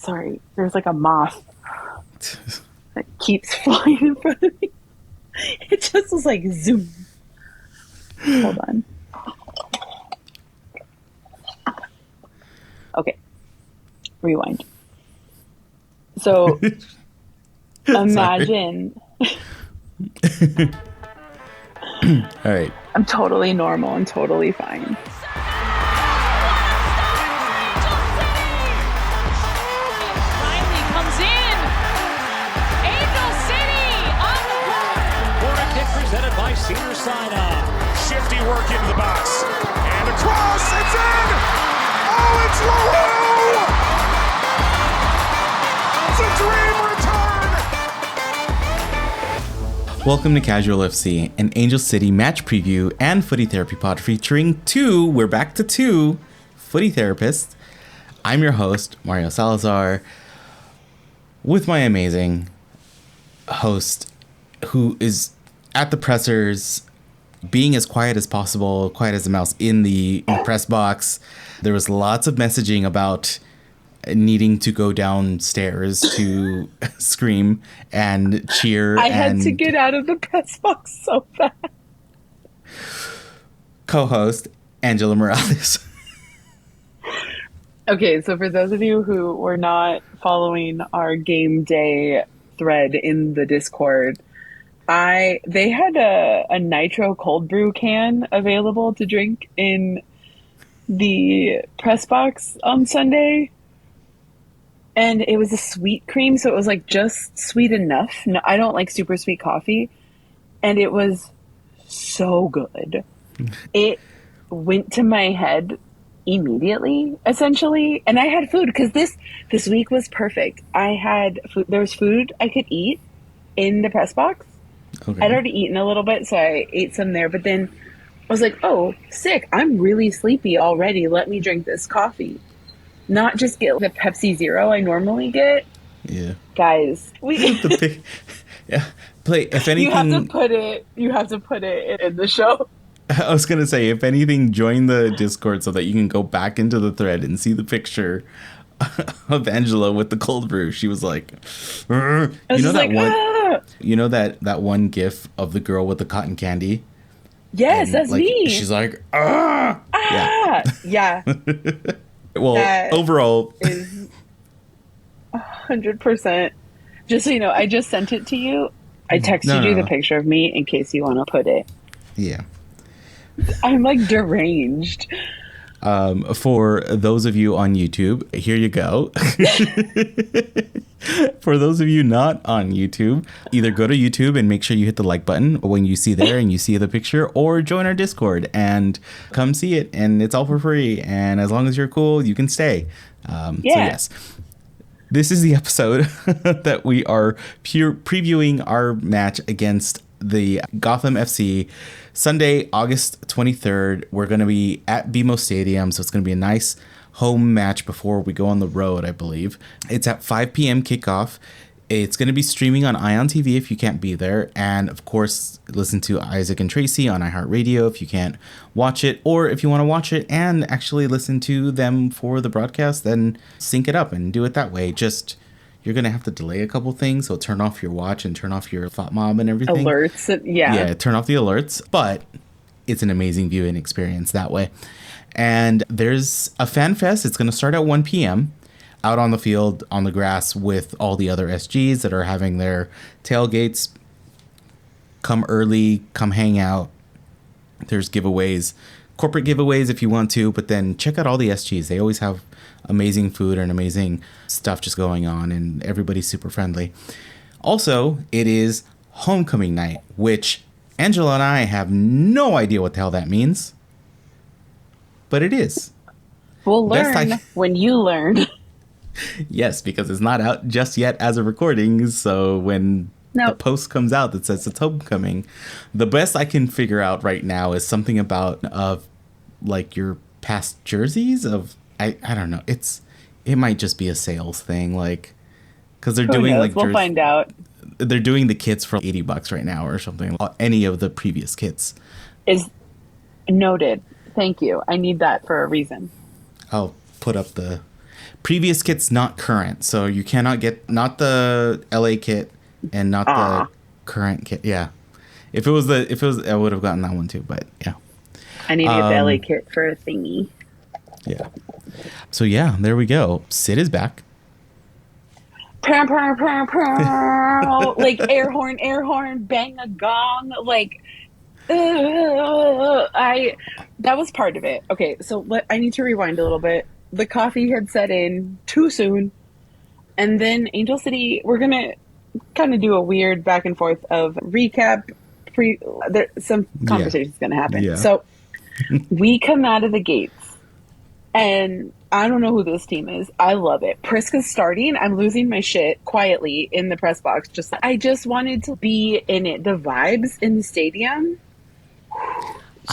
Sorry, there's like a moth that keeps flying in front of me. It just was like zoom. Hold on. Okay. Rewind. So imagine. All right. I'm totally normal and totally fine. Presented by Cedar Sinai. Shifty work into the box. And across, it's in! Oh, it's Leroux! It's a dream return! Welcome to Casual FC, an Angel City match preview and Footy Therapy pod featuring we're back to two Footy therapists. I'm your host, Mario Salazar, with my amazing host who is at the pressers, being as quiet as possible, quiet as a mouse in the press box. There was lots of messaging about needing to go downstairs to scream and cheer. I had to get out of the press box so fast. Co-host, Angela Morales. Okay, so for those of you who were not following our game day thread in the Discord, they had a nitro cold brew can available to drink in the press box on Sunday, and it was a sweet cream, so it was like just sweet enough. No, I don't like super sweet coffee, and it was so good. It went to my head immediately, essentially, and I had food because this week was perfect. I had food. There was food I could eat in the press box. Okay. I'd already eaten a little bit, so I ate some there. But then I was like, oh, sick. I'm really sleepy already. Let me drink this coffee. Not just get the Pepsi Zero I normally get. Yeah. Guys. Yeah. Play, if anything... You have to put it in the show. I was going to say, if anything, join the Discord so that you can go back into the thread and see the picture of Angela with the cold brew. She was like... You know that one gif of the girl with the cotton candy? Yes, that's like, me. She's like, ah! Yeah. Well, that overall... is 100%. Just so you know, I just sent it to you. I texted you the picture of me in case you want to put it. Yeah. I'm like deranged. For those of you on YouTube, here you go. For those of you not on YouTube, either go to YouTube and make sure you hit the like button when you see there and you see the picture, or join our Discord and come see it. And it's all for free. And as long as you're cool, you can stay. So yes, this is the episode that we are previewing our match against the Gotham FC. Sunday, August 23rd, we're going to be at BMO Stadium, so it's going to be a nice home match before we go on the road, I believe. It's at 5 p.m. kickoff. It's going to be streaming on Ion TV if you can't be there. And, of course, listen to Isaac and Tracy on iHeartRadio if you can't watch it. Or if you want to watch it and actually listen to them for the broadcast, then sync it up and do it that way. Just... You're going to have to delay a couple things, so turn off your watch and turn off your thought mob and everything. Alerts, Yeah, turn off the alerts, but it's an amazing viewing experience that way. And there's a fan fest. It's going to start at 1 p.m. out on the field, on the grass with all the other SGs that are having their tailgates. Come early, come hang out. There's giveaways, corporate giveaways if you want to, but then check out all the SGs. They always have amazing food and amazing stuff just going on, and everybody's super friendly. Also, it is homecoming night, which Angela and I have no idea what the hell that means, but it is. We'll learn when you learn. Yes, because it's not out just yet as a recording, so when the post comes out that says it's homecoming, the best I can figure out right now is something about like your past jerseys of I don't know. It might just be a sales thing, like, because they're doing like we'll find out. They're doing the kits for $80 right now or something. Any of the previous kits is noted. Thank you. I need that for a reason. I'll put up the previous kit's not current, so you cannot get not the LA kit and not the current kit. Yeah, if it was, I would have gotten that one too. But yeah, I need to get the LA kit for a thingy. Yeah. So yeah, there we go. Syd is back. Like air horn, bang a gong, like. That was part of it. Okay, so I need to rewind a little bit. The coffee had set in too soon, and then Angel City. We're gonna kind of do a weird back and forth of recap. Some conversation's gonna happen. Yeah. So we come out of the gates, and I don't know who this team is. I love it. Prisca's starting. I'm losing my shit quietly in the press box. I just wanted to be in it. The vibes in the stadium.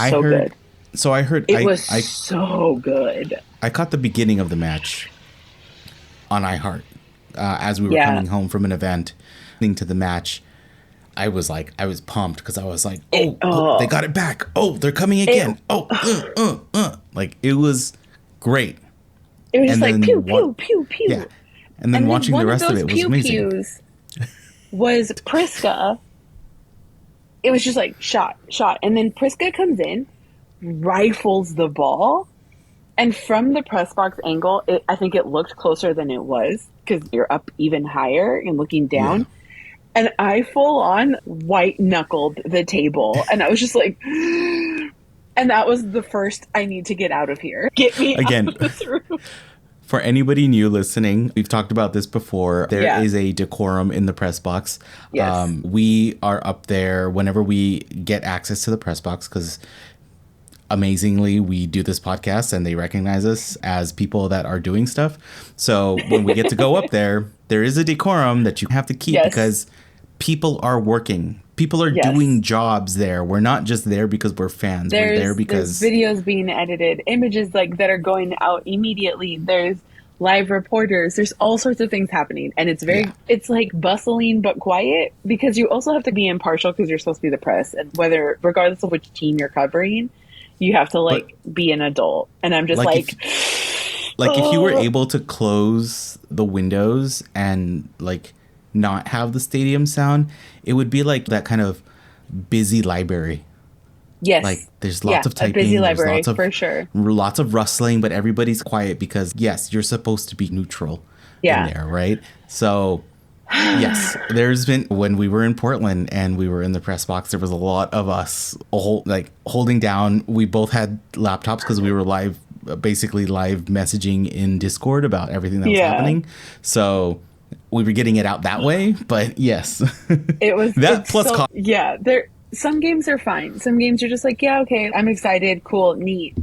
So good. So I heard it was so good. I caught the beginning of the match on iHeart as we were coming home from an event, listening to the match. I was pumped because I was like, oh, they got it back. Oh, they're coming again. Like it was great. It was just like pew, pew, pew, pew. Yeah. And then watching the rest of it was amazing. Pews was Prisca. It was just like shot. And then Prisca comes in, rifles the ball. And from the press box angle, I think it looked closer than it was because you're up even higher and looking down. Yeah. And I full on white knuckled the table. And I was just like, and that was the first, I need to get out of here. Get me out of this room. For anybody new listening, we've talked about this before. There is a decorum in the press box. Yes. We are up there whenever we get access to the press box because amazingly, we do this podcast and they recognize us as people that are doing stuff. So when we get to go up there is a decorum that you have to keep because people are working. People are doing jobs there. We're not just there because we're fans. We're there because there's videos being edited, images like that are going out immediately. There's live reporters. There's all sorts of things happening, and it's it's like bustling but quiet because you also have to be impartial because you're supposed to be the press, and regardless of which team you're covering, you have to be an adult. And I'm just if you were able to close the windows and not have the stadium sound, it would be like that kind of busy library. Yes. Like there's lots of typing. A busy library, lots of, for sure. Lots of rustling, but everybody's quiet because yes, you're supposed to be neutral in there, right? So yes, there's been, when we were in Portland and we were in the press box, there was a lot of us holding down. We both had laptops because we were basically live messaging in Discord about everything that was happening. So we were getting it out that way, but yes, it was that plus. Some games are fine. Some games are just like, yeah, okay, I'm excited, cool, neat.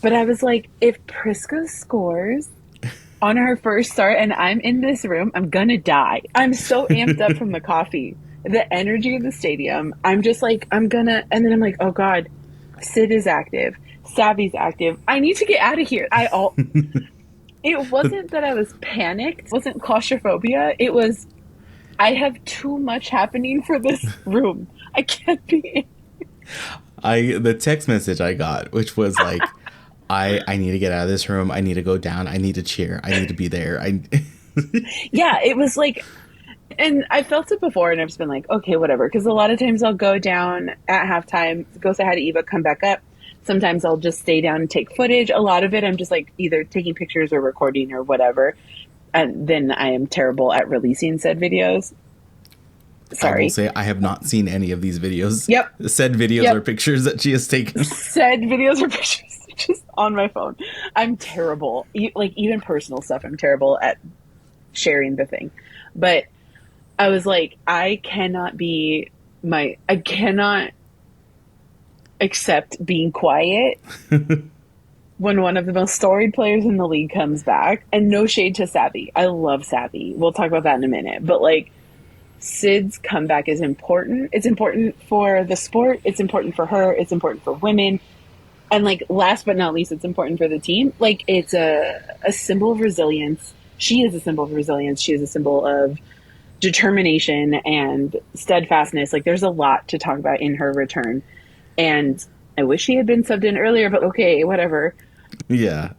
But I was like, if Prisca scores on her first start and I'm in this room, I'm gonna die. I'm so amped up from the coffee, the energy of the stadium. I'm just like, and then I'm like, oh God, Syd is active, Savy's active. I need to get out of here. It wasn't that I was panicked. It wasn't claustrophobia. It was, I have too much happening for this room. I can't be in. The text message I got, which was like, I need to get out of this room. I need to go down. I need to cheer. I need to be there. Yeah, it was like, and I felt it before and I've just been like, okay, whatever. Because a lot of times I'll go down at halftime, go say hi to Eva, come back up. Sometimes I'll just stay down and take footage. A lot of it, I'm just like either taking pictures or recording or whatever. And then I am terrible at releasing said videos. Sorry. I will say I have not seen any of these videos. Yep. Said videos or pictures that she has taken. Said videos or pictures just on my phone. I'm terrible. Even personal stuff, I'm terrible at sharing the thing. But I was like, I cannot accept being quiet when one of the most storied players in the league comes back. And no shade to Savy. I love Savy. We'll talk about that in a minute. But Syd's comeback is important. It's important for the sport. It's important for her. It's important for women. And last but not least, it's important for the team. It's a symbol of resilience. She is a symbol of resilience. She is a symbol of determination and steadfastness. There's a lot to talk about in her return. And I wish she had been subbed in earlier, but okay, whatever. Yeah.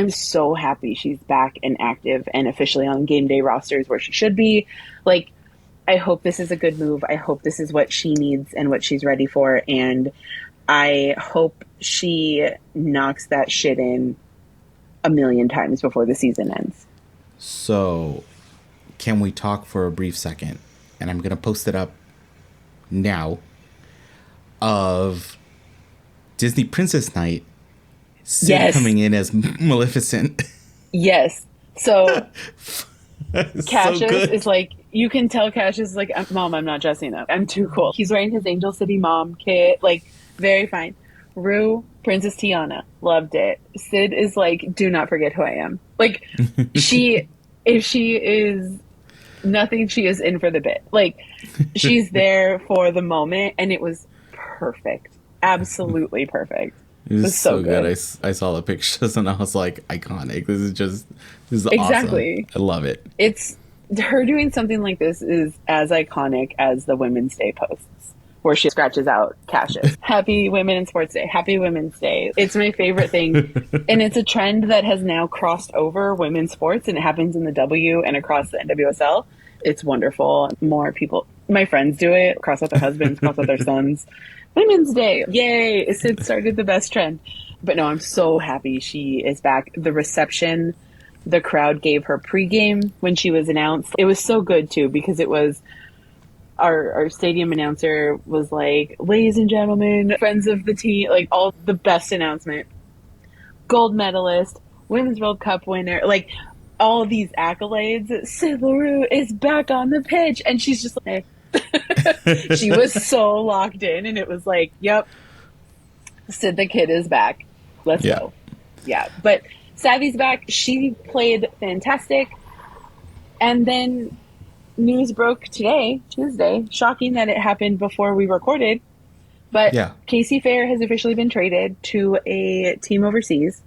I'm so happy she's back and active and officially on game day rosters where she should be. Like, I hope this is a good move. I hope this is what she needs and what she's ready for. And I hope she knocks that shit in a million times before the season ends. So, can we talk for a brief second? And I'm going to post it up now of Disney Princess Night. Syd coming in as Maleficent. Yes. So Cassius so is like, you can tell Cassius is like, Mom, I'm not dressing up. I'm too cool. He's wearing his Angel City mom kit. Like, very fine. Rue, Princess Tiana, loved it. Syd is like, do not forget who I am. Like, if she is nothing, she is in for the bit. Like, she's there for the moment, and it was perfect. Absolutely perfect. It was so good. I saw the pictures and I was like, iconic. This is exactly awesome. I love it. It's her doing something like this is as iconic as the Women's Day posts where she scratches out Cassius. Happy Women in Sports Day. Happy Women's Day. It's my favorite thing. And it's a trend that has now crossed over women's sports, and it happens in the W and across the NWSL. It's wonderful. More people, my friends do it, cross out their husbands, cross out their sons. Women's Day. Yay. Syd started the best trend. But no, I'm so happy she is back. The reception the crowd gave her pregame when she was announced, it was so good too, because it was our stadium announcer was like, ladies and gentlemen, friends of the team, like all the best announcement, gold medalist, Women's World Cup winner, like all these accolades. Syd Leroux is back on the pitch. And she's just like, she was so locked in, and it was like, yep, Syd the kid is back. Let's go. Yeah. But Savy's back. She played fantastic. And then news broke today, Tuesday. Shocking that it happened before we recorded. But Casey Phair has officially been traded to a team overseas.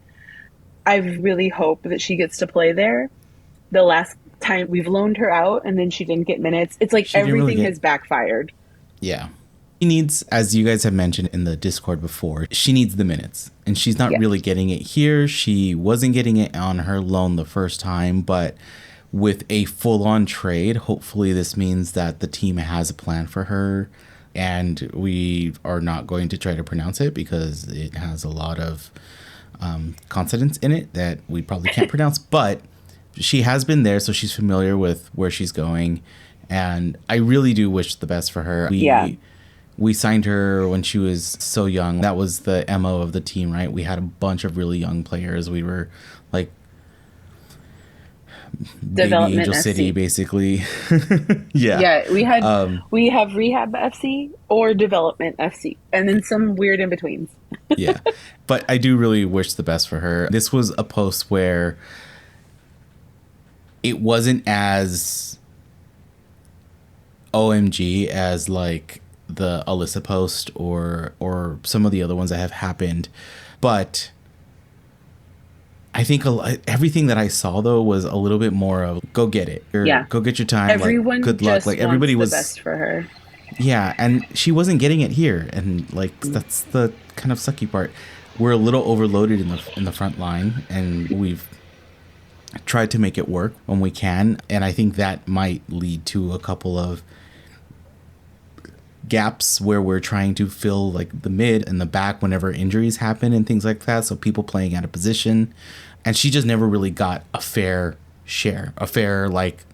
I really hope that she gets to play there. The last time we've loaned her out and then she didn't get minutes. It's like everything has backfired. Yeah. She needs, as you guys have mentioned in the Discord before, she needs the minutes. And she's not really getting it here. She wasn't getting it on her loan the first time, but with a full-on trade, hopefully this means that the team has a plan for her. And we are not going to try to pronounce it because it has a lot of consonants in it that we probably can't pronounce. But she has been there, so she's familiar with where she's going. And I really do wish the best for her. We signed her when she was so young. That was the MO of the team, right? We had a bunch of really young players. We were like baby Angel City, basically. Yeah, we have Rehab FC or Development FC, and then some weird in betweens. Yeah, but I do really wish the best for her. This was a post where it wasn't as OMG as like the Alyssa post or some of the other ones that have happened, but I think everything that I saw though was a little bit more of go get it, go get your time. Everyone like, good luck. Like everybody was the best for her. Yeah, and she wasn't getting it here, and like that's the kind of sucky part. We're a little overloaded in the front line, and we've tried to make it work when we can, and I think that might lead to a couple of gaps where we're trying to fill like the mid and the back whenever injuries happen and things like that. So people playing out of position, and she just never really got a fair share, a fair like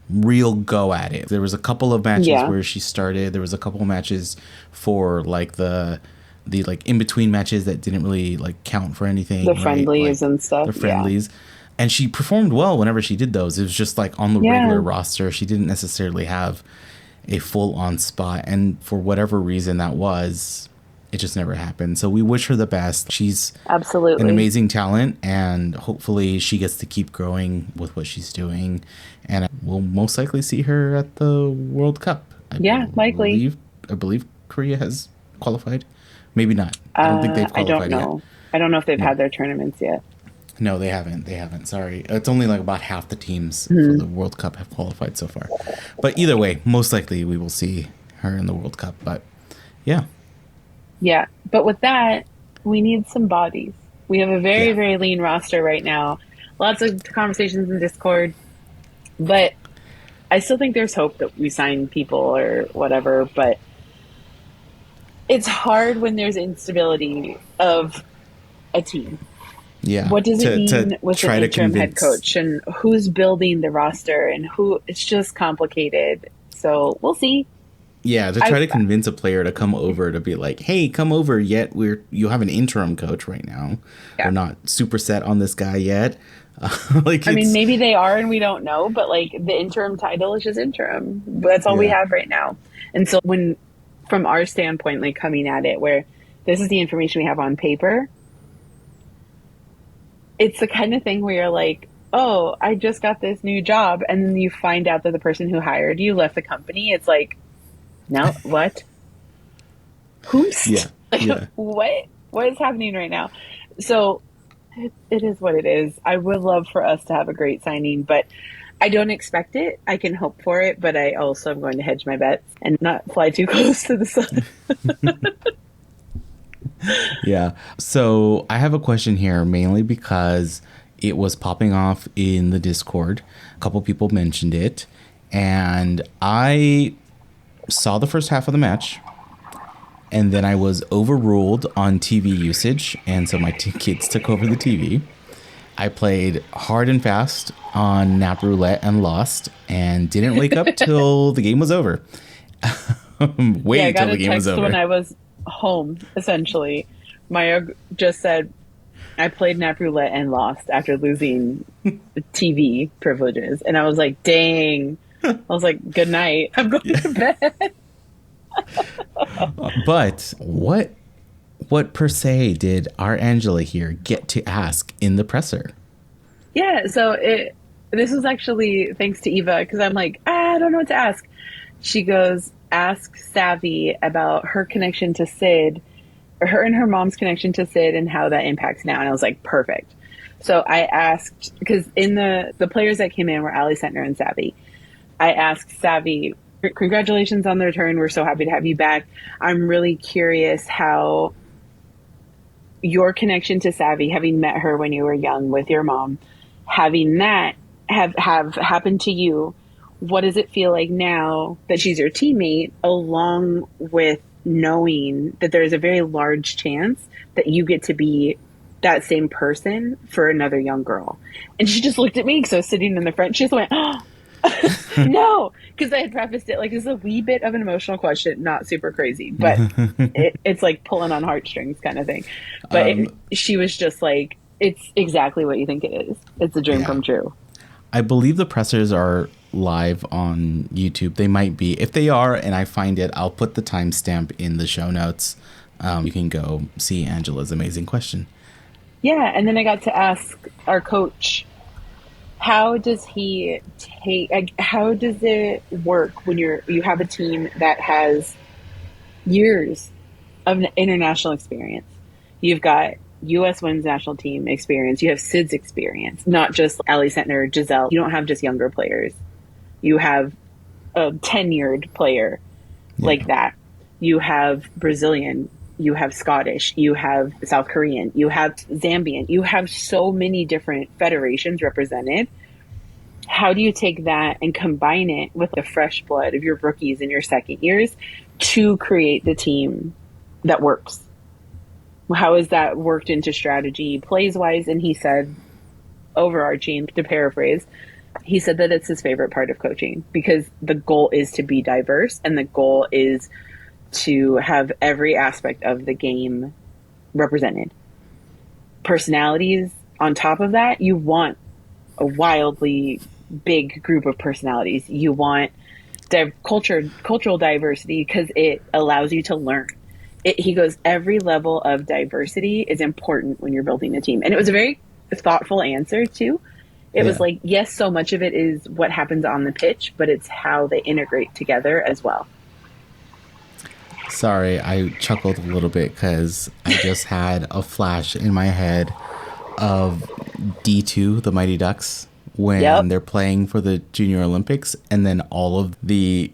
real go at it. There was a couple of matches where she started. There was a couple of matches for like the like in between matches that didn't really like count for anything. The friendlies and stuff. The friendlies. And she performed well whenever she did those. It was just like on the regular roster. She didn't necessarily have a full-on spot, and for whatever reason that was, it just never happened. So we wish her the best. She's absolutely an amazing talent, and hopefully she gets to keep growing with what she's doing, and we'll most likely see her at the World Cup. Likely. I believe Korea has qualified. Maybe not. I don't think they've qualified yet. I don't know if they've had their tournaments yet. No, they haven't. Sorry. It's only like about half the teams for the World Cup have qualified so far. But either way, most likely we will see her in the World Cup. But yeah. Yeah. But with that, we need some bodies. We have a very, very lean roster right now. Lots of conversations in Discord, but I still think there's hope that we sign people or whatever, but it's hard when there's instability of a team. Yeah. What does it mean with an interim head coach and who's building the roster and who? It's just complicated. So we'll see. Yeah, to try to convince a player to come over, to be like, hey, come over, yet you have an interim coach right now. Yeah. We're not super set on this guy yet. I mean, maybe they are and we don't know, but like the interim title is just interim. That's all we have right now. And so from our standpoint, like coming at it, where this is the information we have on paper, it's the kind of thing where you're like, oh, I just got this new job. And then you find out that the person who hired you left the company. It's like, no, what? Who's? Yeah. What is happening right now? So it is what it is. I would love for us to have a great signing, but I don't expect it. I can hope for it, but I also am going to hedge my bets and not fly too close to the sun. Yeah. So I have a question here, mainly because it was popping off in the Discord. A couple people mentioned it, and I saw the first half of the match, and then I was overruled on TV usage, and so my kids took over the TV. I played hard and fast on Nap Roulette and lost, and didn't wake up till the game was over. I got a text when I was home, essentially. Maya just said, I played Nap Roulette and lost after losing TV privileges. And I was like, dang. I was like, good night. I'm going to bed. But what per se did our Angela here get to ask in the presser? Yeah, so this was actually thanks to Eva, because I'm like, I don't know what to ask. She goes, ask Savy about her connection to Syd, or her and her mom's connection to Syd and how that impacts now. And I was like, perfect. So I asked, because in the players that came in were Ali Sentner and Savy. I asked Savy, congratulations on the return. We're so happy to have you back. I'm really curious how your connection to Savy, having met her when you were young with your mom, having that have happened to you, what does it feel like now that she's your teammate, along with knowing that there's a very large chance that you get to be that same person for another young girl? And she just looked at me because I was sitting in the front. She just went, oh, no, because I had prefaced it like it's a wee bit of an emotional question, not super crazy, but it's like pulling on heartstrings kind of thing. But she was just like, it's exactly what you think it is. It's a dream come true. I believe the pressers are live on YouTube. They might be. If they are, and I find it, I'll put the timestamp in the show notes. You can go see Angela's amazing question. Yeah, and then I got to ask our coach, how does he how does it work when you have a team that has years of international experience? You've got U.S. women's national team experience. You have Syd's experience, not just Ali Sentner, Giselle. You don't have just younger players. You have a tenured player like that. You have Brazilian. You have Scottish. You have South Korean. You have Zambian. You have so many different federations represented. How do you take that and combine it with the fresh blood of your rookies in your second years to create the team that works? How is that worked into strategy plays-wise? And he said, overarching, to paraphrase, he said that it's his favorite part of coaching because the goal is to be diverse and the goal is to have every aspect of the game represented. Personalities on top of that, you want a wildly big group of personalities. You want cultural diversity because it allows you to learn. He goes, every level of diversity is important when you're building a team. And it was a very thoughtful answer too. It was like, yes, so much of it is what happens on the pitch, but it's how they integrate together as well. Sorry, I chuckled a little bit because I just had a flash in my head of D2, the Mighty Ducks, when they're playing for the Junior Olympics, and then all of the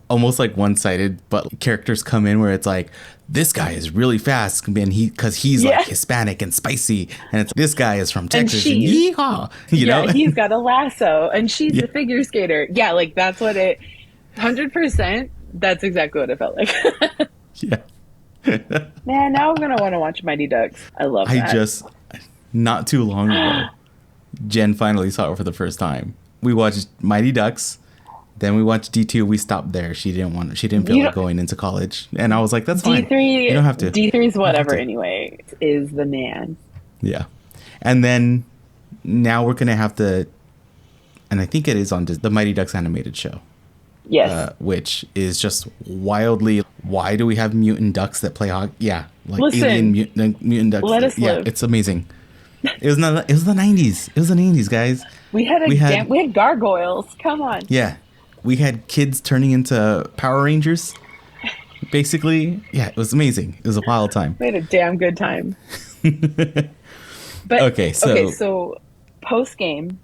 almost like one-sided but characters come in where it's like this guy is really fast, and because he's like Hispanic and spicy, and it's this guy is from Texas and yeehaw, you know? He's got a lasso and she's a figure skater. Yeah, like that's what 100%, that's exactly what it felt like. Yeah. Man, now I'm gonna want to watch Mighty Ducks. I love that. Not too long ago, Jen finally saw it for the first time. We watched Mighty Ducks, then we watched D2. We stopped there. She didn't feel like going into college, and I was like, "That's fine. D3, you don't have to." D3's whatever anyway. Is the man. Yeah, and then now we're gonna have to, and I think it is on the Mighty Ducks animated show. Yes, which is just wildly. Why do we have mutant ducks that play hockey? Yeah, like listen, alien mutant ducks. Let us live. It's amazing. It was the 90s. It was the 90s, guys. We had gargoyles. Come on. Yeah, we had kids turning into Power Rangers. Basically, yeah, it was amazing. It was a wild time. We had a damn good time. But okay, so post game,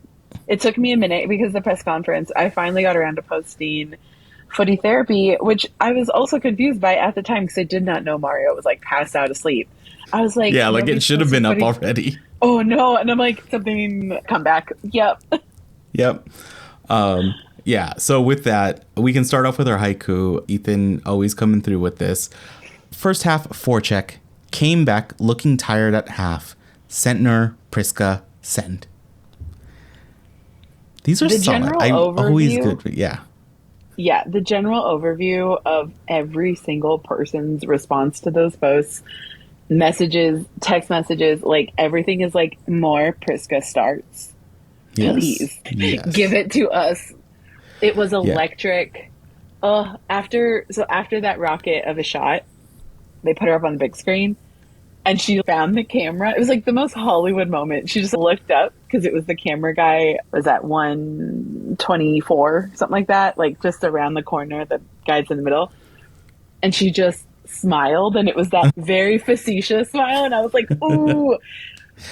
it took me a minute because the press conference. I finally got around to posting Footy Therapy, which I was also confused by at the time because I did not know Mario was like passed out asleep. I was like, yeah, like it should have been up already. Oh no! And I'm like, something come back. Yep. Yeah. So with that, we can start off with our haiku. Ethan always coming through with this. First half forecheck. Came back looking tired at half. Centner, Prisca, send. These are solid. I'm always good. Yeah. Yeah, the general overview of every single person's response to those posts, messages, text messages, like everything is like more Prisca starts. Please give it to us. It was electric. Oh, after that rocket of a shot, they put her up on the big screen and she found the camera. It was like the most Hollywood moment. She just looked up because it was the camera guy was at 124, something like that, like just around the corner, the guy's in the middle. And she just smiled, and it was that very facetious smile, and I was like, ooh.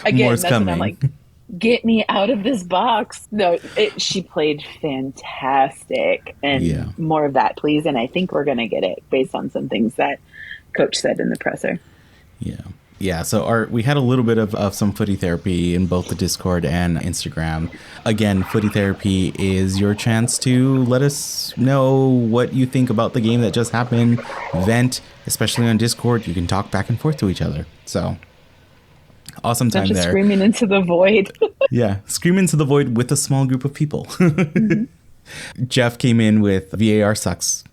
Again, that's when I'm like, get me out of this box. No, she played fantastic, and more of that, please. And I think we're going to get it based on some things that Coach said in the presser. Yeah, so we had a little bit of some Footy Therapy in both the Discord and Instagram. Again, Footy Therapy is your chance to let us know what you think about the game that just happened. Vent, especially on Discord. You can talk back and forth to each other. So, awesome time there. Screaming into the void. Yeah, scream into the void with a small group of people. Mm-hmm. Jeff came in with VAR sucks.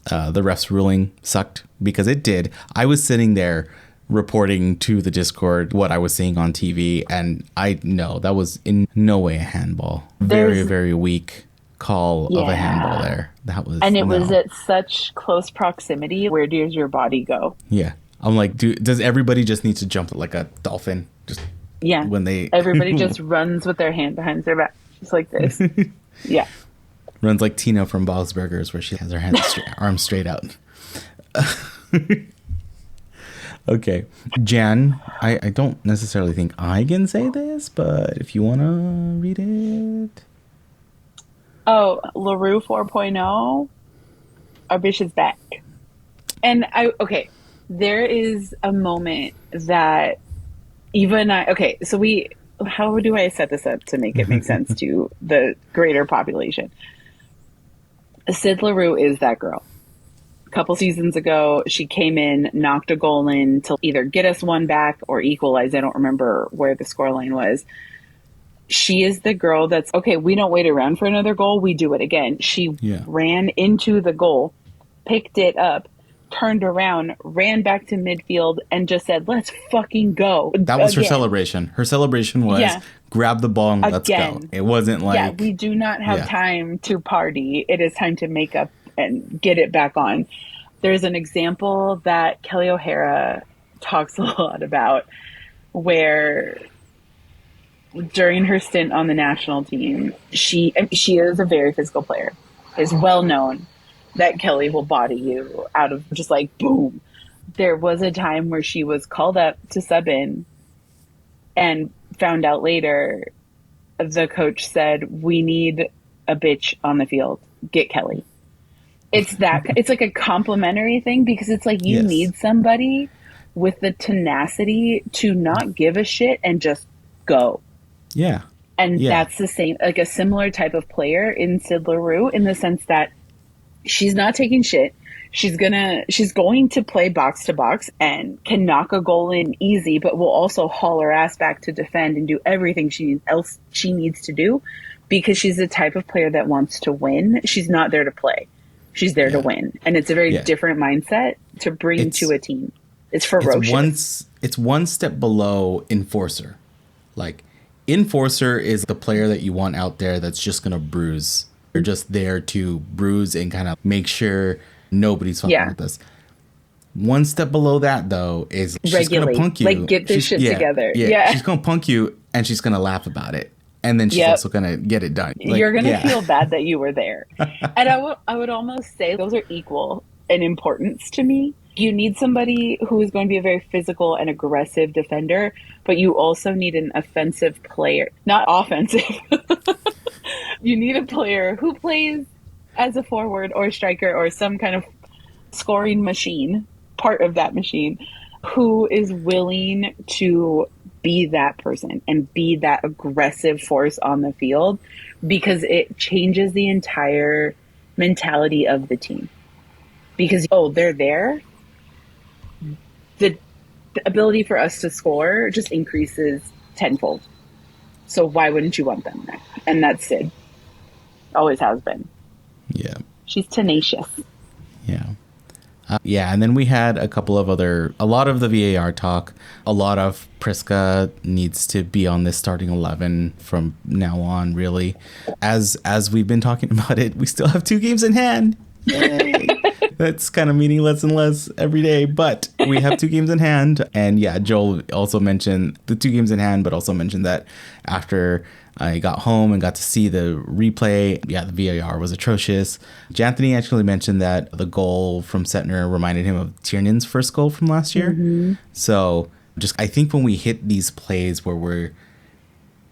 The refs ruling sucked because it did. I was sitting there reporting to the Discord what I was seeing on TV, and I know that was in no way a handball. Very, very weak call of a handball there. That was, and it was at such close proximity. Where does your body go? Yeah, I'm like, does everybody just need to jump like a dolphin? Just when they everybody just runs with their hand behind their back, just like this. Yeah, runs like Tina from Bob's Burgers, where she has her arms straight out. Okay, Jan, I don't necessarily think I can say this, but if you want to read it. Oh, Leroux 4.0, our bitch is back. And there is a moment that how do I set this up to make it make sense to the greater population? Syd Leroux is that girl. Couple seasons ago, she came in, knocked a goal in to either get us one back or equalize. I don't remember where the scoreline was. She is the girl that's, we don't wait around for another goal. We do it again. She ran into the goal, picked it up, turned around, ran back to midfield, and just said, let's fucking go. That was her celebration. Her celebration was grab the ball and let's go. It wasn't like... we do not have time to party. It is time to make up and get it back on. There's an example that Kelly O'Hara talks a lot about where during her stint on the national team, she is a very physical player. It's well known that Kelly will body you out of just like boom. There was a time where she was called up to sub in and found out later the coach said, we need a bitch on the field. Get Kelly. It's like a complimentary thing because it's like you Yes. need somebody with the tenacity to not give a shit and just go. Yeah. And Yeah. that's the same, like a similar type of player in Syd Leroux in the sense that she's not taking shit. She's going to play box to box and can knock a goal in easy, but will also haul her ass back to defend and do everything she needs to do because she's the type of player that wants to win. She's not there to play. She's there to win. And it's a very different mindset to bring to a team. It's ferocious. It's one step below enforcer. Like, enforcer is the player that you want out there that's just going to bruise. They're just there to bruise and kind of make sure nobody's fucking with us. One step below that, though, is she's going to punk you. Like, get this shit together. Yeah. She's going to punk you, and she's going to laugh about it. And then she's also going to get it done. Like, you're going to feel bad that you were there. And I would almost say those are equal in importance to me. You need somebody who is going to be a very physical and aggressive defender, but you also need an offensive player, not offensive. You need a player who plays as a forward or striker or some kind of scoring machine, part of that machine, who is willing to be that person and be that aggressive force on the field because it changes the entire mentality of the team. Because, they're there. The ability for us to score just increases tenfold. So why wouldn't you want them there? And that's Syd. Always has been. Yeah. She's tenacious. Yeah. And then we had a lot of the VAR talk. A lot of Prisca needs to be on this starting 11 from now on, really. As we've been talking about it, we still have 2 games in hand. Yay. That's kind of meaning less and less every day, but we have 2 games in hand. And yeah, Joel also mentioned the 2 games in hand, but also mentioned that after I got home and got to see the replay, the VAR was atrocious. Janthony actually mentioned that the goal from Setner reminded him of Tiernan's first goal from last year. Mm-hmm. So I think when we hit these plays where we're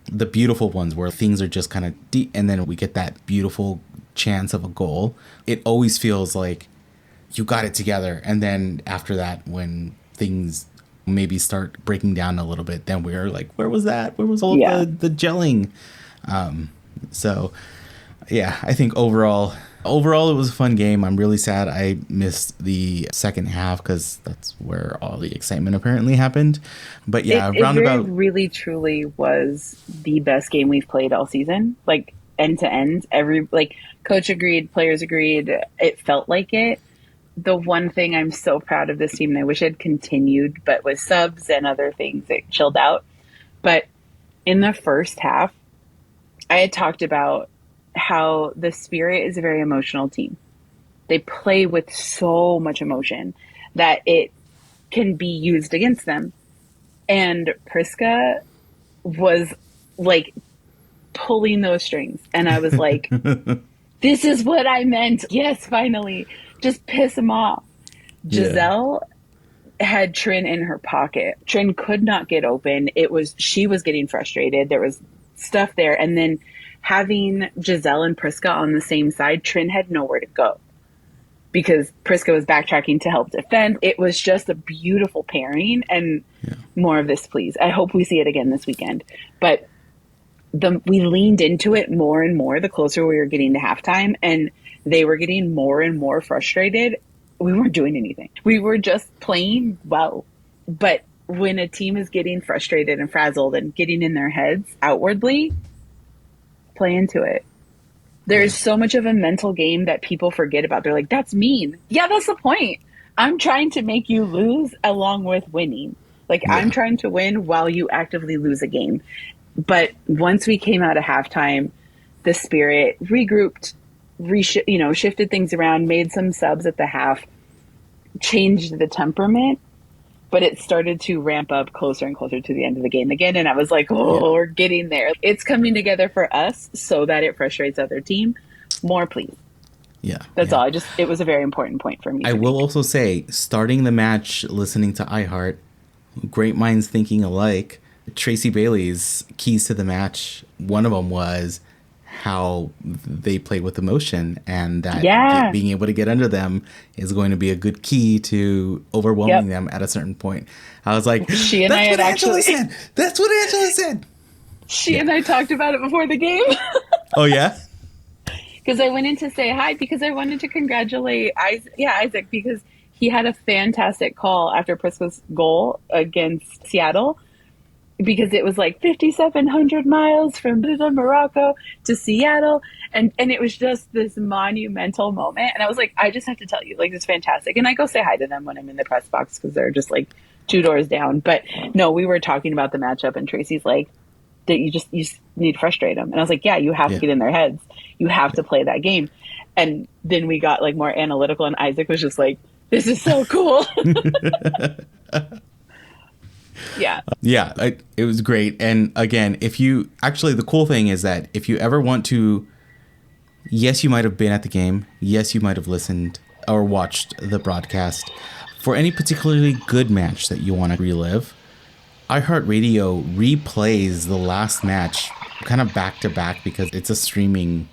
the beautiful ones where things are just kind of deep and then we get that beautiful chance of a goal, it always feels like you got it together. And then after that, when things maybe start breaking down a little bit, then we're like, where was that? Where was all the gelling? So yeah, I think overall it was a fun game. I'm really sad I missed the second half because that's where all the excitement apparently happened. But yeah, it really truly was the best game we've played all season. Like end to end, coach agreed, players agreed. It felt like it. The one thing I'm so proud of this team, and I wish I'd continued, but with subs and other things, it chilled out. But in the first half, I had talked about how the Spirit is a very emotional team. They play with so much emotion that it can be used against them. And Prisca was like pulling those strings. And I was like, this is what I meant. Yes, finally. Just piss him off. Giselle had Trin in her pocket. Trin could not get open. She was getting frustrated. There was stuff there. And then having Giselle and Prisca on the same side, Trin had nowhere to go because Prisca was backtracking to help defend. It was just a beautiful pairing and more of this, please. I hope we see it again this weekend. But we leaned into it more and more the closer we were getting to halftime, and they were getting more and more frustrated. We weren't doing anything. We were just playing well. But when a team is getting frustrated and frazzled and getting in their heads outwardly, play into it. There's so much of a mental game that people forget about. They're like, that's mean. Yeah, that's the point. I'm trying to make you lose along with winning. I'm trying to win while you actively lose a game. But once we came out of halftime, the Spirit regrouped, shifted things around, made some subs at the half, changed the temperament, but it started to ramp up closer and closer to the end of the game again. And I was like, we're getting there. It's coming together for us so that it frustrates other team. More, please. Yeah. That's all. It was a very important point for me. I will also say, starting the match, listening to iHeart, great minds thinking alike, Tracy Bailey's keys to the match, one of them was how they played with emotion, and that being able to get under them is going to be a good key to overwhelming them at a certain point. I was like, she and I had actually said. That's what Angela said. She and I talked about it before the game. Oh, yeah? Because I went in to say hi because I wanted to congratulate Isaac, because he had a fantastic call after Prisca's goal against Seattle, because it was like 5,700 miles from Morocco to Seattle. And it was just this monumental moment. And I was like, I just have to tell you, like, it's fantastic. And I go say hi to them when I'm in the press box because they're just like 2 doors down. But no, we were talking about the matchup and Tracy's like, that you just need to frustrate them. And I was like, yeah, you have to get in their heads. You have to play that game. And then we got like more analytical, and Isaac was just like, this is so cool. Yeah. Yeah, it was great. And again, the cool thing is that if you ever want to, yes, you might have been at the game. Yes, you might have listened or watched the broadcast. For any particularly good match that you want to relive, iHeartRadio replays the last match kind of back to back because it's a streaming,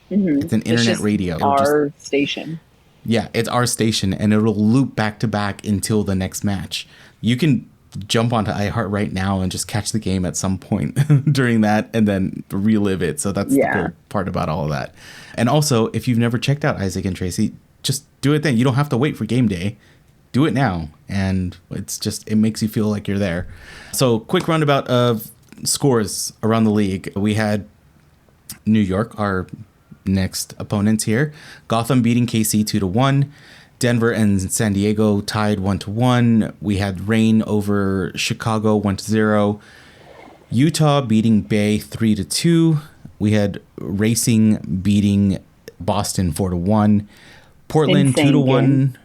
it's an internet radio. Our station. Yeah, it's our station, and it'll loop back to back until the next match. You can jump onto iHeart right now and just catch the game at some point during that and then relive it. So that's the cool part about all of that. And also, if you've never checked out Isaac and Tracy, just do it then. You don't have to wait for game day. Do it now, and it makes you feel like you're there. So, quick roundabout of scores around the league. We had New York, our next opponents here. Gotham beating KC 2-1. Denver and San Diego tied 1-1. We had Reign over Chicago 1-0. Utah beating Bay 3-2. We had Racing beating Boston 4-1. Portland 2-1.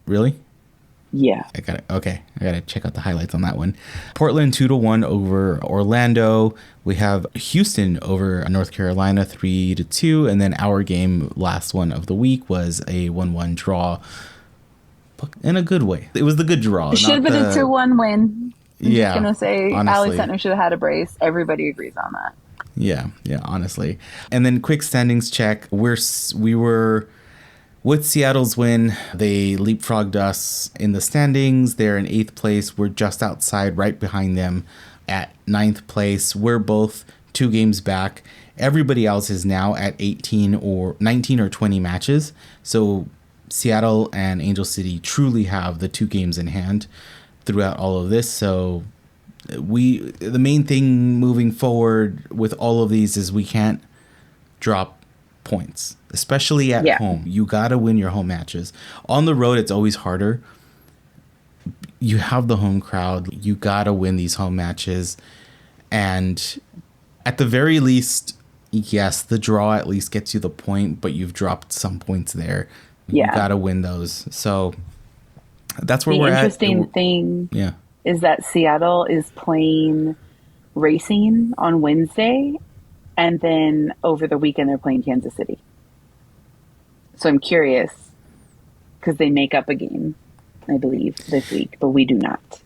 Really? Yeah. I got it. Okay. I got to check out the highlights on that one. Portland 2-1 over Orlando. We have Houston over North Carolina 3-2. And then our game, last one of the week, was a 1-1 draw. In a good way. It was the good draw. It should have been a 2-1 win. I'm just going to say honestly, Ali Sentner should have had a brace. Everybody agrees on that. Yeah, honestly. And then quick standings check. We were... With Seattle's win, they leapfrogged us in the standings. They're in 8th place. We're just outside, right behind them at 9th place. We're both 2 games back. Everybody else is now at 18 or 19 or 20 matches. So Seattle and Angel City truly have the 2 games in hand throughout all of this. So the main thing moving forward with all of these is we can't drop points, especially at home. You got to win your home matches. On the road, it's always harder. You have the home crowd. You got to win these home matches. And at the very least, yes, the draw at least gets you the point, but you've dropped some points there. You got to win those. So that's where we're at. The interesting thing is that Seattle is playing Racing on Wednesday, and then over the weekend, they're playing Kansas City. So I'm curious, because they make up a game, I believe, this week, but we do not.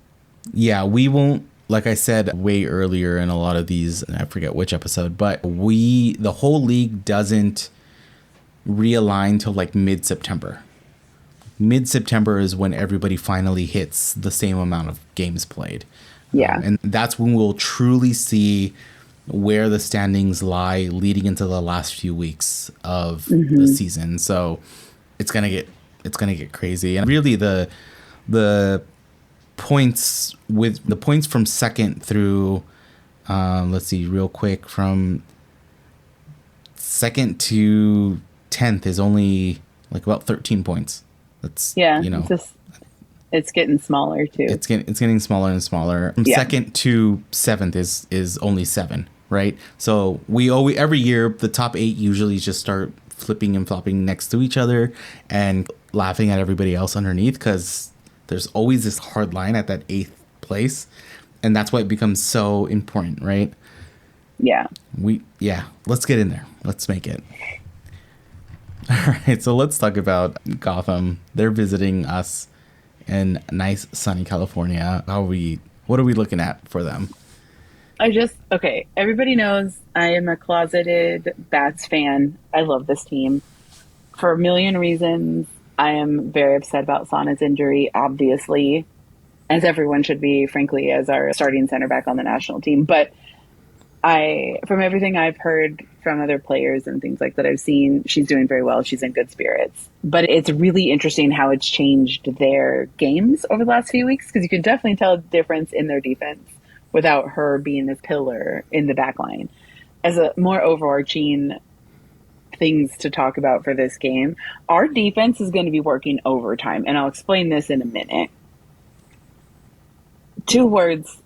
Yeah, we won't, like I said way earlier in a lot of these, I forget which episode, but the whole league doesn't realign till like mid-September. Mid-September is when everybody finally hits the same amount of games played. Yeah. And that's when we'll truly see where the standings lie leading into the last few weeks of the season. So it's gonna get crazy. And really the points from second through let's see real quick, from second to 10th is only like about 13 points. That's it's getting smaller too. It's getting smaller and smaller. From second to 7th is only 7. Right. So every year, the top 8 usually just start flipping and flopping next to each other and laughing at everybody else underneath, because there's always this hard line at that 8th place. And that's why it becomes so important. Right. Yeah. Let's get in there. Let's make it. All right. So let's talk about Gotham. They're visiting us in nice sunny California. What are we looking at for them? Okay, everybody knows I am a closeted Bats fan. I love this team for a million reasons. I am very upset about Sana's injury, obviously, as everyone should be, frankly, as our starting center back on the national team. But from everything I've heard from other players and things like that I've seen, she's doing very well. She's in good spirits. But it's really interesting how it's changed their games over the last few weeks, because you can definitely tell a difference in their defense without her being this pillar in the back line. As a more overarching things to talk about for this game, our defense is going to be working overtime, and I'll explain this in a minute. 2 words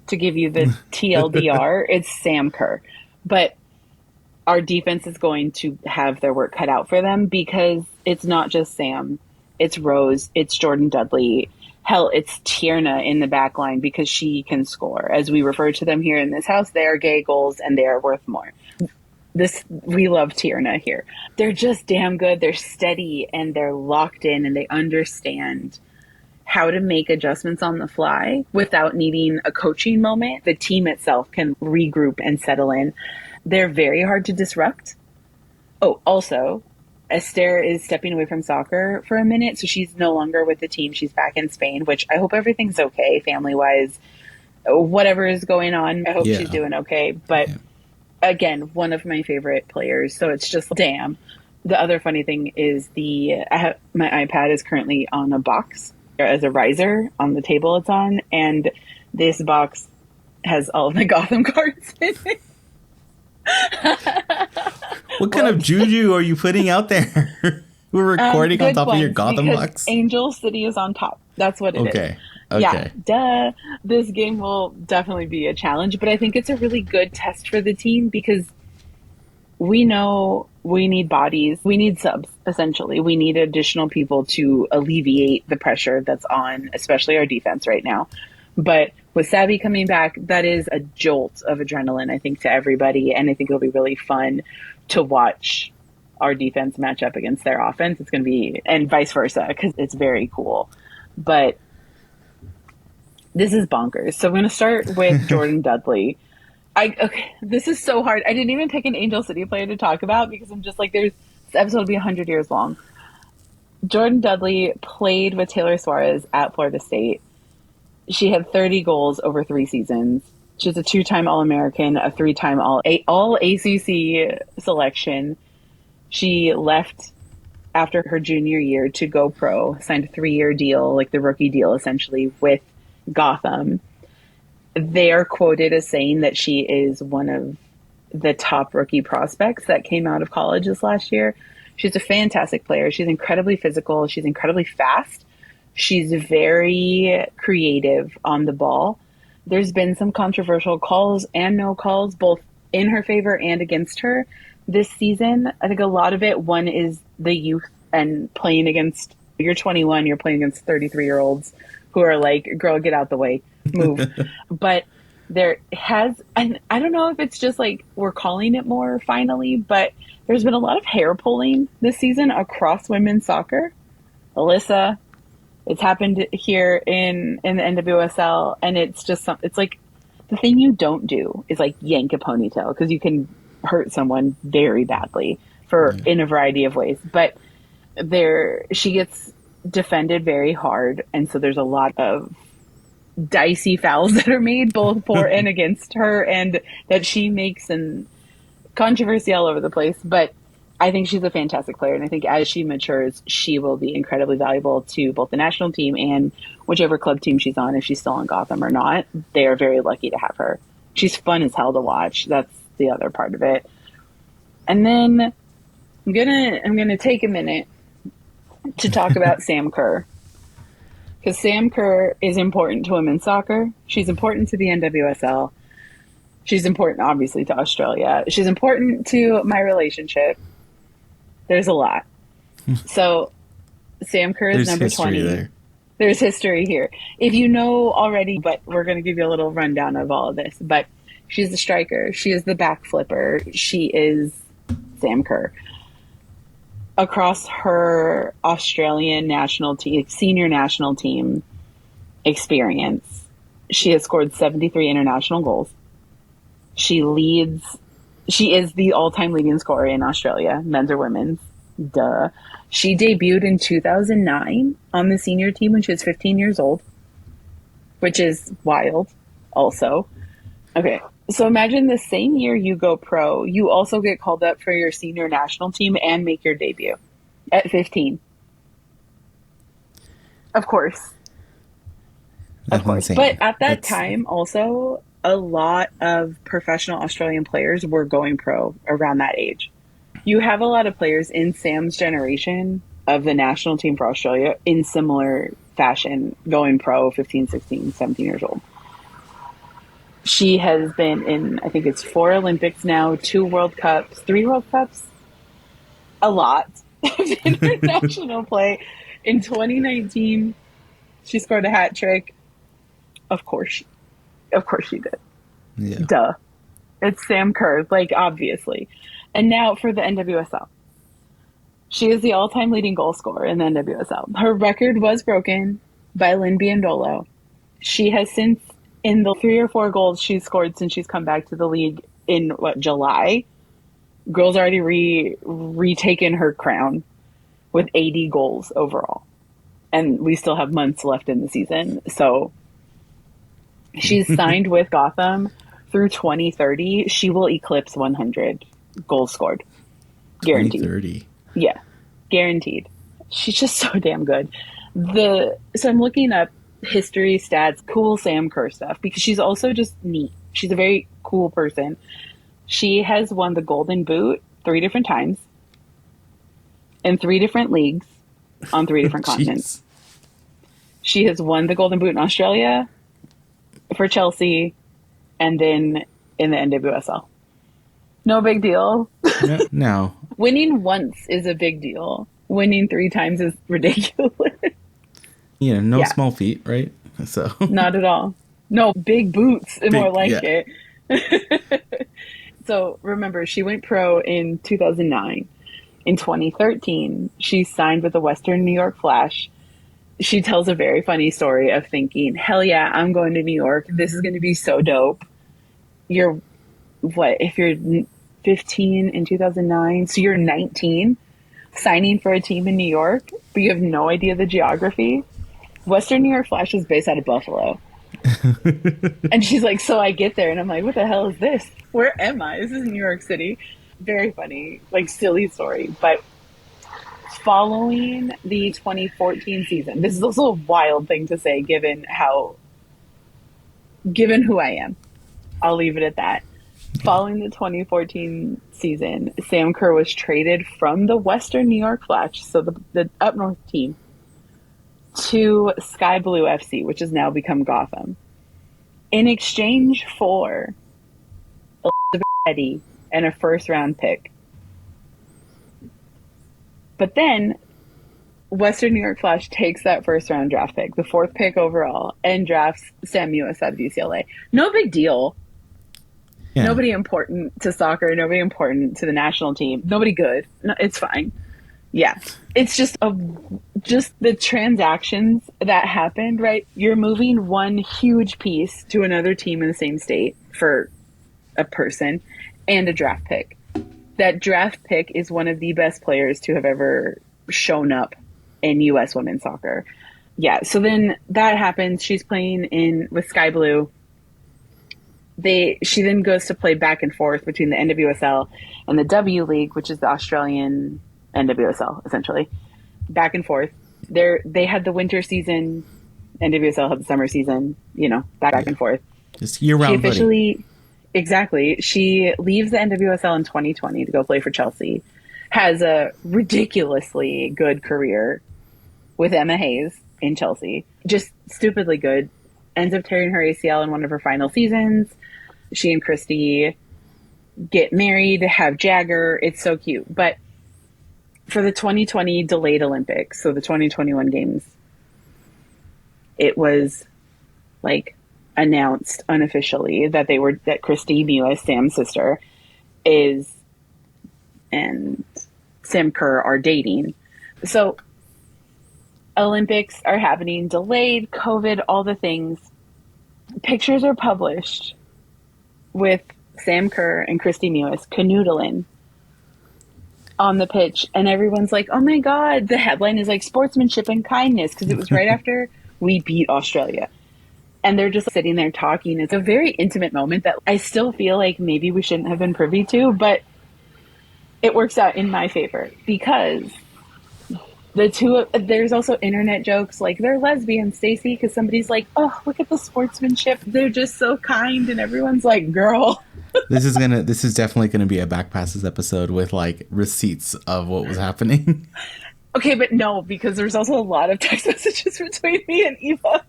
to give you the TLDR, it's Sam Kerr. But our defense is going to have their work cut out for them, because it's not just Sam. It's Rose. It's Jordan Dudley. Hell, it's Tierna in the back line, because she can score. As we refer to them here in this house, they are gay goals and they are worth more. We love Tierna here. They're just damn good. They're steady and they're locked in, and they understand how to make adjustments on the fly without needing a coaching moment. The team itself can regroup and settle in. They're very hard to disrupt. Oh, also, Esther is stepping away from soccer for a minute, so she's no longer with the team. She's back in Spain, which I hope everything's okay family-wise. Whatever is going on, I hope she's doing okay. But again, one of my favorite players, so it's just damn. The other funny thing is my iPad is currently on a box as a riser on the table it's on, and this box has all of the Gotham cards in it. What kind of juju are you putting out there? We're recording on top of your Gotham box? Angel City is on top. That's what it is. Okay. Yeah, duh. This game will definitely be a challenge, but I think it's a really good test for the team, because we know we need bodies. We need subs, essentially. We need additional people to alleviate the pressure that's on, especially our defense right now. But with Savy coming back, that is a jolt of adrenaline, I think, to everybody. And I think it'll be really fun to watch our defense match up against their offense. It's going to be, and vice versa, because it's very cool. But this is bonkers. So I'm going to start with Jordan Dudley. Okay, this is so hard. I didn't even pick an Angel City player to talk about, because I'm just like, this episode will be 100 years long. Jordan Dudley played with Taylor Suarez at Florida State. She had 30 goals over 3 seasons. She's a 2-time All-American, a 3-time All-ACC selection. She left after her junior year to go pro, signed a 3-year deal, like the rookie deal essentially, with Gotham. They are quoted as saying that she is one of the top rookie prospects that came out of college this last year. She's a fantastic player. She's incredibly physical. She's incredibly fast. She's very creative on the ball. There's been some controversial calls and no calls, both in her favor and against her this season. I think a lot of it, one is the youth and playing against, you're 21, you're playing against 33-year-olds who are like, girl, get out the way, move. But there has, and I don't know if it's just like we're calling it more finally, but there's been a lot of hair pulling this season across women's soccer. Alyssa, it's happened here in the NWSL, and it's just it's like the thing you don't do is like yank a ponytail, because you can hurt someone very badly in a variety of ways. But she gets defended very hard, and so there's a lot of dicey fouls that are made both for and against her, and that she makes, and controversy all over the place. But I think she's a fantastic player, and I think as she matures, she will be incredibly valuable to both the national team and whichever club team she's on, if she's still on Gotham or not. They are very lucky to have her. She's fun as hell to watch. That's the other part of it. And then I'm gonna take a minute to talk about Sam Kerr, because Sam Kerr is important to women's soccer. She's important to the NWSL. She's important, obviously, to Australia. She's important to my relationship. There's a lot. So Sam Kerr is number 20. There. There's history here. If you know already, but we're going to give you a little rundown of all of this. But she's the striker. She is the back flipper. She is Sam Kerr. Across her Australian national team, senior national team experience, she has scored 73 international goals. She is the all-time leading scorer in Australia, men's or women's. Duh. She debuted in 2009 on the senior team when she was 15 years old, which is wild also. Okay, so imagine the same year you go pro, you also get called up for your senior national team and make your debut at 15. Of course. That's Of course. insane. But at that time, also, a lot of professional Australian players were going pro around that age. You have a lot of players in Sam's generation of the national team for Australia in similar fashion going pro 15, 16, 17 years old. She has been in, I think it's 4 Olympics now, 2 World Cups, 3 World Cups, a lot of international play. In 2019, she scored a hat trick. Of course she did. Yeah. Duh. It's Sam Kerr, like, obviously. And now for the NWSL. She is the all-time leading goal scorer in the NWSL. Her record was broken by Lynn Biondolo. She has since, in the 3 or 4 goals she's scored since she's come back to the league in, July, girls already retaken her crown with 80 goals overall. And we still have months left in the season. So she's signed with Gotham through 2030. She will eclipse 100 goals scored. Guaranteed. 2030. Yeah, guaranteed. She's just so damn good. So I'm looking up history, stats, cool Sam Kerr stuff, because she's also just neat. She's a very cool person. She has won the Golden Boot 3 different times in 3 different leagues on 3 different continents. She has won the Golden Boot in Australia, for Chelsea, and then in the NWSL. No big deal. No. Winning once is a big deal. Winning 3 times is ridiculous. No small feat, right? So Not at all. No, big boots, more like it. So remember, she went pro in 2009. In 2013, she signed with the Western New York Flash. She tells a very funny story of thinking, hell yeah, I'm going to New York. This is going to be so dope. If you're 15 in 2009, so you're 19, signing for a team in New York, but you have no idea the geography. Western New York Flash is based out of Buffalo. And she's like, so I get there and I'm like, what the hell is this? Where am I? This is New York City. Very funny, silly story. But following the 2014 season, this is also a wild thing to say given who I am. I'll leave it at that. Following the 2014 season, Sam Kerr was traded from the Western New York Flash, so the up north team, to Sky Blue FC, which has now become Gotham, in exchange for Elizabeth Eddy and a first-round pick. But then Western New York Flash takes that first-round draft pick, the 4th pick overall, and drafts Sam Lewis out of UCLA. No big deal. Yeah. Nobody important to soccer, nobody important to the national team, nobody good. No, it's fine. Yeah. It's just the transactions that happened, right? You're moving one huge piece to another team in the same state for a person and a draft pick. That draft pick is one of the best players to have ever shown up in U.S. women's soccer. Yeah. So then that happens. She's playing with Sky Blue. She then goes to play back and forth between the NWSL and the W League, which is the Australian NWSL, essentially. Back and forth. They had the winter season. NWSL had the summer season, back and forth. Just year-round buddy. Exactly. She leaves the NWSL in 2020 to go play for Chelsea. Has a ridiculously good career with Emma Hayes in Chelsea. Just stupidly good. Ends up tearing her ACL in one of her final seasons. She and Christy get married, have Jagger. It's so cute. But for the 2020 delayed Olympics, so the 2021 games, it was announced unofficially that Christy Mewis, Sam's sister, and Sam Kerr are dating. So Olympics are happening, delayed, COVID, all the things. Pictures are published with Sam Kerr and Christy Mewis canoodling on the pitch, and everyone's like, oh my God, the headline is like sportsmanship and kindness, because it was right after we beat Australia. And they're just sitting there talking. It's a very intimate moment that I still feel like maybe we shouldn't have been privy to, but it works out in my favor because there's also internet jokes like they're lesbians, Stacey, because somebody's like, oh, look at the sportsmanship. They're just so kind. And everyone's like, girl. This is definitely gonna be a Back Passes episode with like receipts of what was happening. Okay, but no, because there's also a lot of text messages between me and Eva.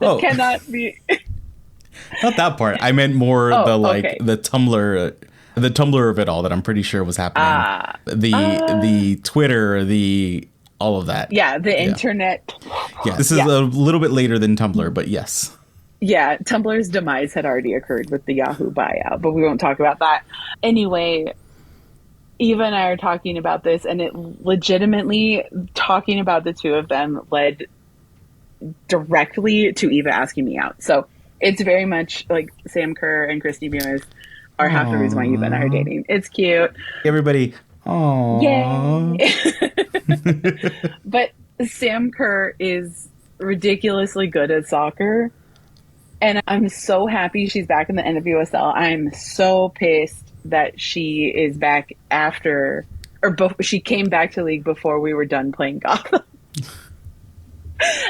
That cannot be. Not that part. I meant more the Tumblr of it all that I'm pretty sure was happening. The Twitter, all of that. Yeah, the internet. Yeah, this is a little bit later than Tumblr, but yes. Yeah, Tumblr's demise had already occurred with the Yahoo buyout, but we won't talk about that. Anyway, Eva and I are talking about this, and it legitimately, talking about the two of them led directly to Eva asking me out. So it's very much like Sam Kerr and Christy Mewis are half the reason why Eva and I are dating. It's cute. Everybody, aww. Yay. But Sam Kerr is ridiculously good at soccer. And I'm so happy she's back in the NWSL. I'm so pissed that she is back she came back to league before we were done playing Gotham.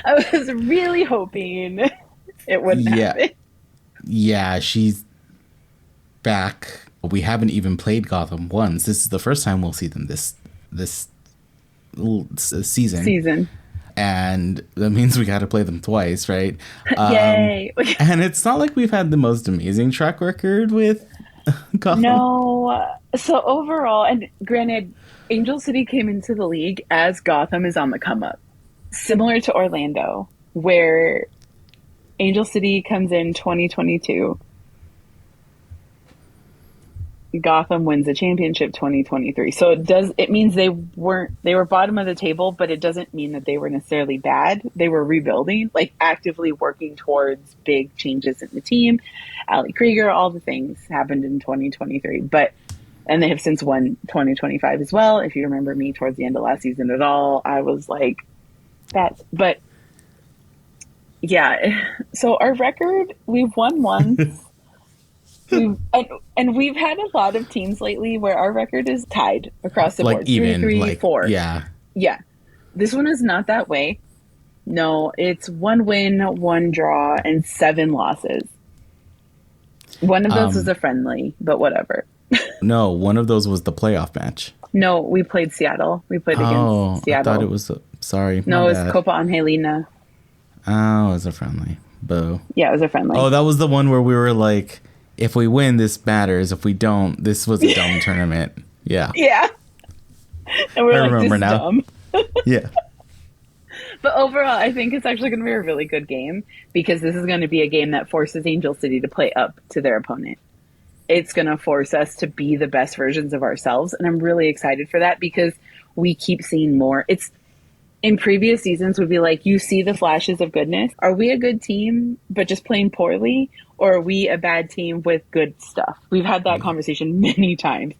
I was really hoping it wouldn't happen. Yeah, she's back. We haven't even played Gotham once. This is the first time we'll see them this season. And that means we got to play them twice, right? Yay! And it's not like we've had the most amazing track record with Gotham. No. So overall, and granted, Angel City came into the league as Gotham is on the come up. Similar to Orlando, where Angel City comes in 2022. Gotham wins the championship 2023. So it means they were bottom of the table, but it doesn't mean that they were necessarily bad. They were rebuilding, like actively working towards big changes in the team. Ali Krieger, all the things happened in 2023, and they have since won 2025 as well. If you remember me towards the end of last season at all, I was like that, but yeah. So our record, we've won once. And we've had a lot of teams lately where our record is tied across the board. Like even, 3, 4. Yeah. Yeah. This one is not that way. No, it's 1 win, 1 draw, and 7 losses. One of those was a friendly, but whatever. No, one of those was the playoff match. No, we played Seattle. We played against Seattle. I thought it was sorry. No, it was Copa Angelina. Oh, it was a friendly. Boo. Yeah, it was a friendly. Oh, that was the one where we were like, if we win, this matters. If we don't, this was a dumb tournament. Yeah. Yeah. And we're like, this is now. dumb. Yeah. But overall, I think it's actually going to be a really good game because this is going to be a game that forces Angel City to play up to their opponent. It's going to force us to be the best versions of ourselves. And I'm really excited for that because we keep seeing more. It's in previous seasons would be like, you see the flashes of goodness. Are we a good team, but just playing poorly? Or are we a bad team with good stuff? We've had that conversation many times.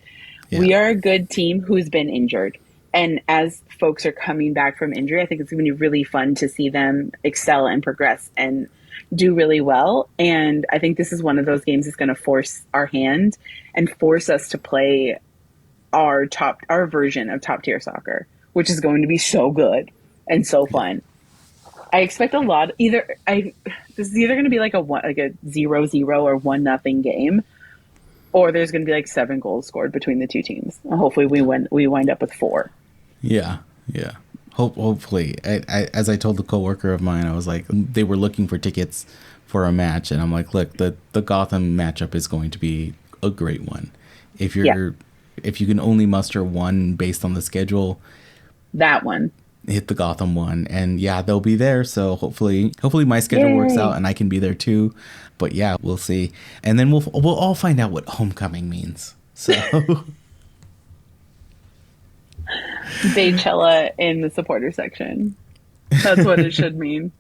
Yeah. We are a good team who's been injured. And as folks are coming back from injury, I think it's going to be really fun to see them excel and progress and do really well. And I think this is one of those games that's going to force our hand and force us to play our version of top tier soccer, which is going to be so good and so fun. I expect a lot. This is either going to be like a 0-0 or 1-0 game, or there's going to be like 7 goals scored between the two teams. Hopefully, we wind up with 4. Yeah. Hopefully, as I told the coworker of mine, I was like, they were looking for tickets for a match, and I'm like, look, the Gotham matchup is going to be a great one. If you can only muster one based on the schedule, that one. Hit the Gotham one, and yeah, they'll be there. So hopefully my schedule works out and I can be there too. But yeah, we'll see, and then we'll all find out what homecoming means. So Baychella in the supporter section. That's what it should mean.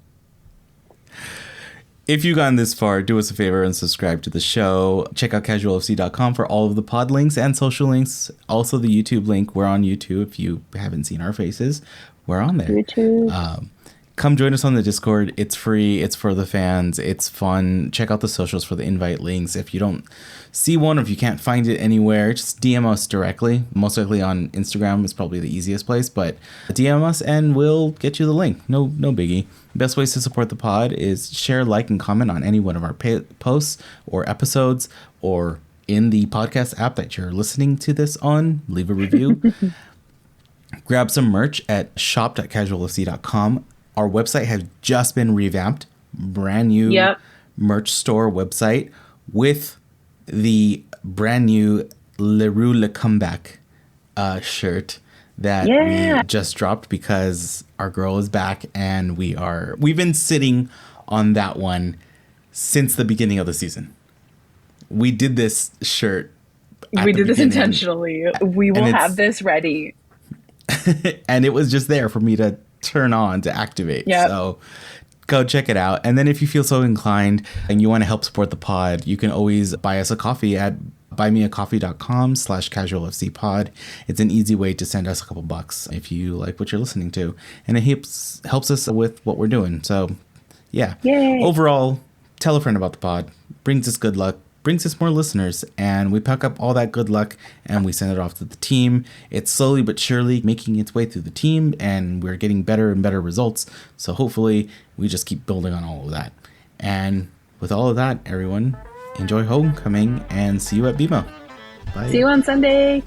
If you've gotten this far, do us a favor and subscribe to the show. Check out casualfc.com for all of the pod links and social links. Also the YouTube link. We're on YouTube. If you haven't seen our faces, we're on there. YouTube. Come join us on the Discord. It's free. It's for the fans. It's fun. Check out the socials for the invite links. If you don't see one, or if you can't find it anywhere, just DM us directly. Most likely on Instagram is probably the easiest place, but DM us and we'll get you the link. No biggie. Best ways to support the pod is share, like, and comment on any one of our posts or episodes, or in the podcast app that you're listening to this on. Leave a review. Grab some merch at shop.casualfc.com. Our website has just been revamped. Brand new merch store website with the brand new Leroux Le Comeback shirt that we just dropped because our girl is back, and we've been sitting on that one since the beginning of the season. We did this shirt. We did this intentionally. We will have this ready. And it was just there for me to turn on to activate. So go check it out. And then if you feel so inclined and you want to help support the pod, you can always buy us a coffee at buymeacoffee.com/casualfcpod. It's an easy way to send us a couple bucks if you like what you're listening to, and it helps us with what we're doing. So overall, tell a friend about the pod. Brings us good luck, brings us more listeners, and we pack up all that good luck and we send it off to the team. It's slowly but surely making its way through the team, and we're getting better and better results. So hopefully we just keep building on all of that. And with all of that, everyone, enjoy homecoming and see you at BMO. Bye. See you on Sunday.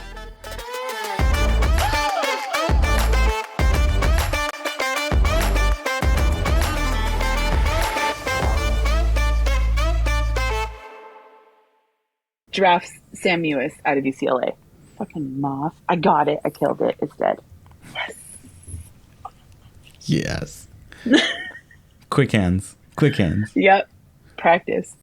Drafts Sam Mewis out of UCLA. Fucking moth. I got it. I killed it. It's dead. Yes. Quick hands. Yep. Practice.